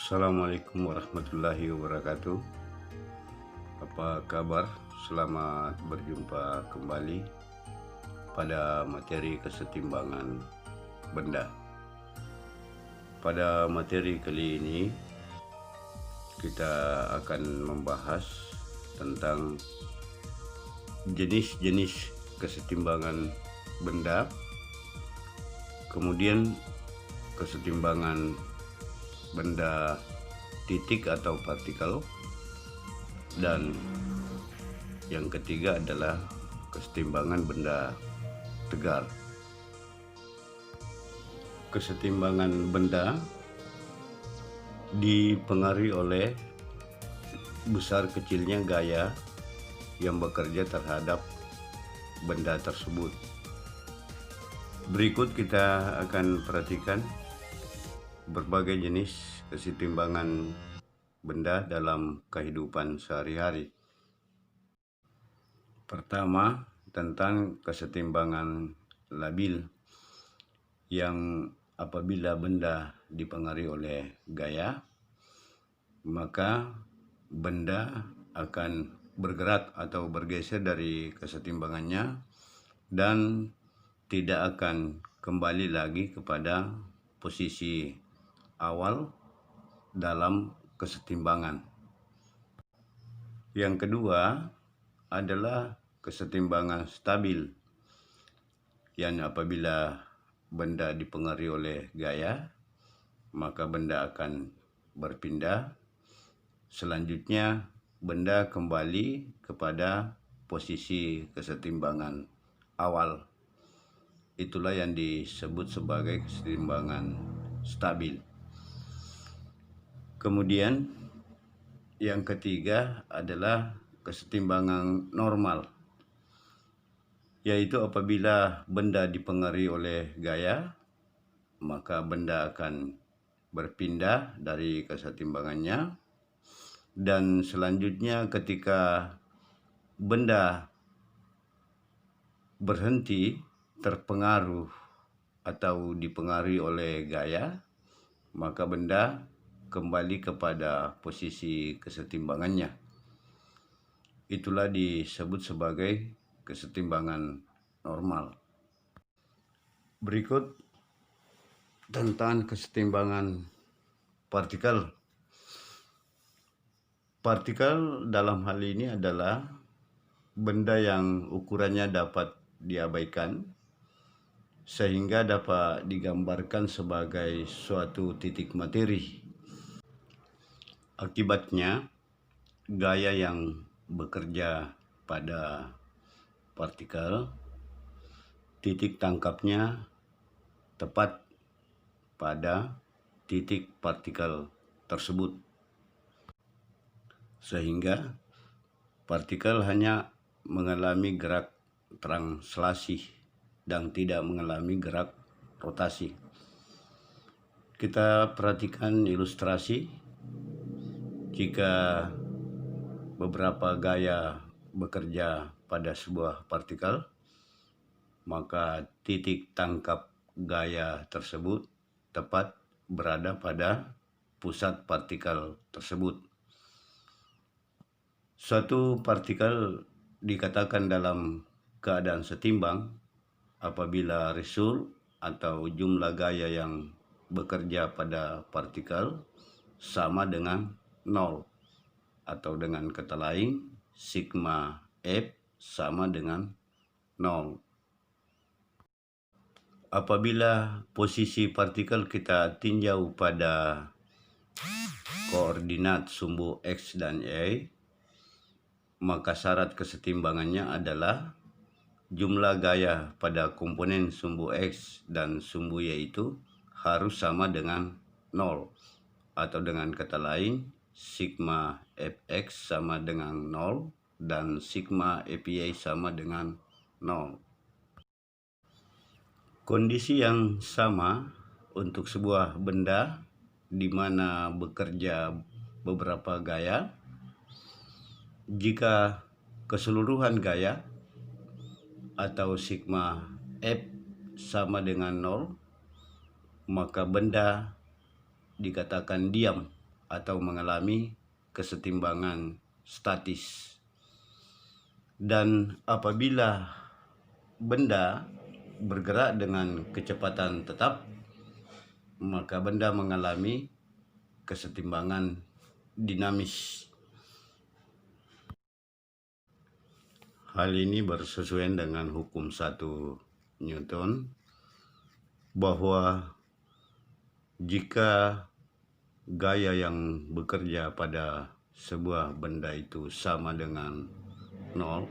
Assalamualaikum warahmatullahi wabarakatuh. Apa kabar? Selamat berjumpa kembali pada materi kesetimbangan benda. Pada materi kali ini kita akan membahas tentang jenis-jenis kesetimbangan benda, kemudian kesetimbangan benda titik atau partikel, dan yang ketiga adalah kesetimbangan benda tegar. Kesetimbangan benda dipengaruhi oleh besar kecilnya gaya yang bekerja terhadap benda tersebut. Berikut kita akan perhatikan berbagai jenis kesetimbangan benda dalam kehidupan sehari-hari. Pertama, tentang kesetimbangan labil, yang apabila benda dipengaruhi oleh gaya, maka benda akan bergerak atau bergeser dari kesetimbangannya dan tidak akan kembali lagi kepada posisi awal dalam kesetimbangan. Yang kedua adalah kesetimbangan stabil, yang apabila benda dipengaruhi oleh gaya, maka benda akan berpindah. Selanjutnya benda kembali kepada posisi kesetimbangan awal. Itulah yang disebut sebagai kesetimbangan stabil. Kemudian yang ketiga adalah kesetimbangan normal, yaitu apabila benda dipengaruhi oleh gaya, maka benda akan berpindah dari kesetimbangannya, dan selanjutnya ketika benda berhenti terpengaruh atau dipengaruhi oleh gaya, maka benda kembali kepada posisi kesetimbangannya. Itulah disebut sebagai kesetimbangan normal. Berikut tentang kesetimbangan partikel. Partikel dalam hal ini adalah benda yang ukurannya dapat diabaikan sehingga dapat digambarkan sebagai suatu titik materi. Akibatnya, gaya yang bekerja pada partikel, titik tangkapnya tepat pada titik partikel tersebut, sehingga partikel hanya mengalami gerak translasi dan tidak mengalami gerak rotasi. Kita perhatikan ilustrasi. Jika beberapa gaya bekerja pada sebuah partikel, maka titik tangkap gaya tersebut tepat berada pada pusat partikel tersebut. Suatu partikel dikatakan dalam keadaan setimbang apabila result atau jumlah gaya yang bekerja pada partikel sama dengan 0, atau dengan kata lain sigma F sama dengan 0. Apabila posisi partikel kita tinjau pada koordinat sumbu X dan Y, maka syarat kesetimbangannya adalah jumlah gaya pada komponen sumbu X dan sumbu Y itu harus sama dengan 0, atau dengan kata lain sigma Fx sama dengan 0 dan sigma Fy sama dengan 0. Kondisi yang sama untuk sebuah benda di mana bekerja beberapa gaya. Jika keseluruhan gaya atau sigma F sama dengan 0, maka benda dikatakan diam atau mengalami kesetimbangan statis. Dan apabila benda bergerak dengan kecepatan tetap, maka benda mengalami kesetimbangan dinamis. Hal ini bersesuaian dengan hukum 1 Newton, bahwa jika gaya yang bekerja pada sebuah benda itu sama dengan 0,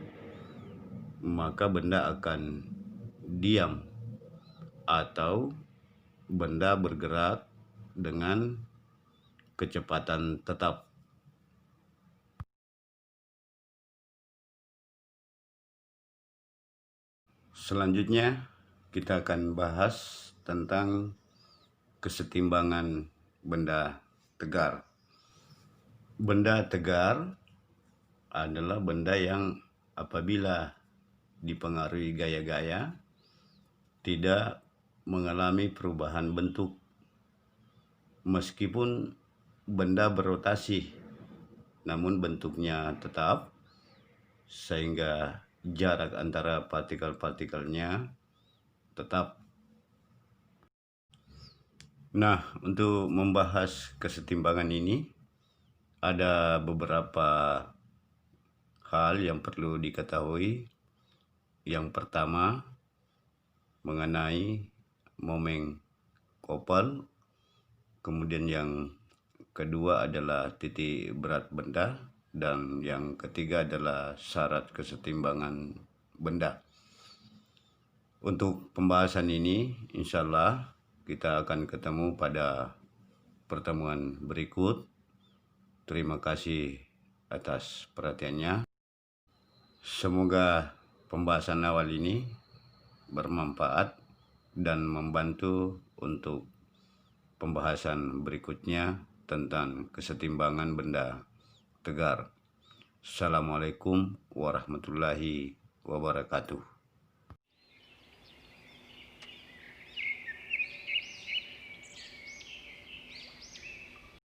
maka benda akan diam atau benda bergerak dengan kecepatan tetap. Selanjutnya kita akan bahas tentang kesetimbangan benda tegar. Benda tegar adalah benda yang apabila dipengaruhi gaya-gaya tidak mengalami perubahan bentuk, meskipun benda berotasi namun bentuknya tetap, sehingga jarak antara partikel-partikelnya tetap. Nah, untuk membahas kesetimbangan ini ada beberapa hal yang perlu diketahui. Yang pertama, mengenai momen Koppel. Kemudian yang kedua adalah titik berat benda, dan yang ketiga adalah syarat kesetimbangan benda. Untuk pembahasan ini, insya Allah kita akan ketemu pada pertemuan berikut. Terima kasih atas perhatiannya. Semoga pembahasan awal ini bermanfaat dan membantu untuk pembahasan berikutnya tentang kesetimbangan benda tegar. Assalamualaikum warahmatullahi wabarakatuh.